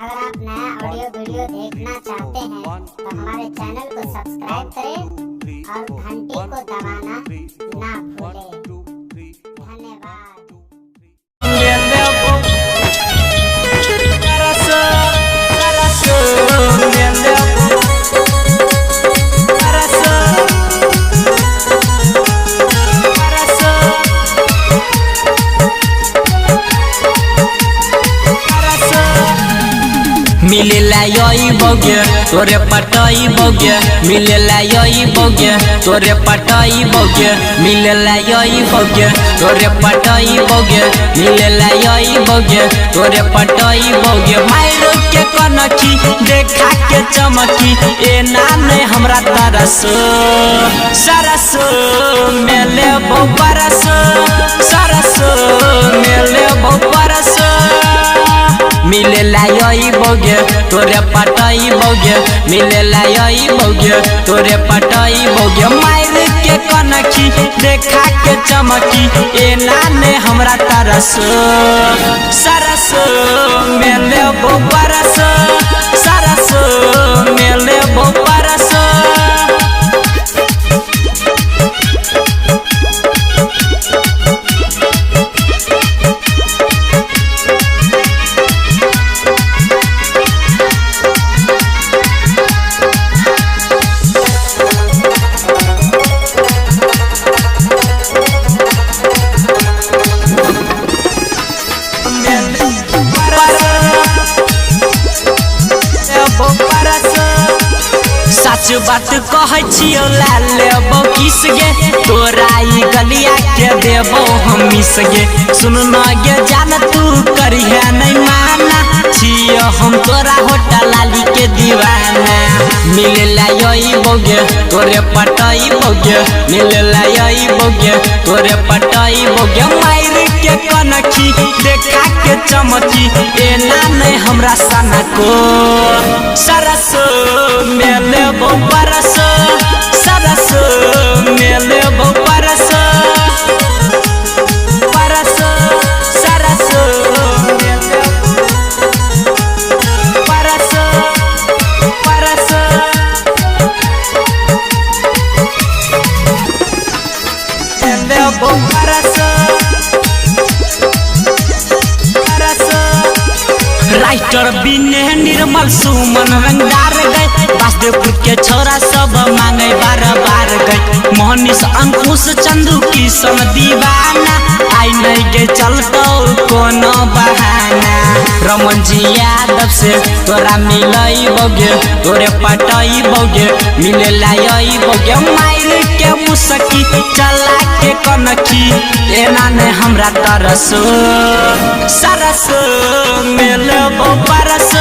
अगर आप नया ऑडियो वीडियो देखना चाहते हैं तो हमारे चैनल को सब्सक्राइब करें और घंटी को दबाना ना भूलें। धन्यवाद। मिलेला यही बोगे तोरे पटाई बोगे मिलेला यही बोगे तोरे पटाई बोगे मिलेला यही बोगे तोरे पटाई बोगे मिलेला यही बोगे तोरे पटाई बोगे मायरो के कनखी देखा के चमकी ए नाने हमरा तरस सरस मेले बो परस सरस मेले बो परस मिलेला यही बोगे तोरे पटाई बोगे मिलेला यही बोगे तोरे पटाई बोगे मायर के कनखी देखा के चमकी ए नाने हमरा तरस सरस मेले बो परस सरस मेले बो परस सच बात कहे छियो ला लेबो किस गे तोरा ई गलिया के देबो हम मिस गे सुन न गे जान तू करिहे नहीं माना छियो हम तोरा होटल लाली के दीवाना मिलेला यही बोगे तोरे पटाई बोगे मिलेला यही बोगे तोरे पटाई बोगे मायर के कनखी देखा के चमकी ए नाने हमरा सना को सरस मेले बो परस सरस मेले बो परस परस सरस मेले परस परस मेले बो परस राइटर बिने निर्मल सुमन रंगदार गए वासुदेवपुर के छोरा सब मांगे बार बार गए मोहनिस अंकुश चंदू किशन दीवाना आई नहीं के चलतो कोनो बहाना रमन जी यादव से तोरा मिलई बोगे तोरे पटाई बोगे मिलेला यही बोगे मायर के मुसकी चला के कनखी एना ने हमरा तरस सरस मेले बो परस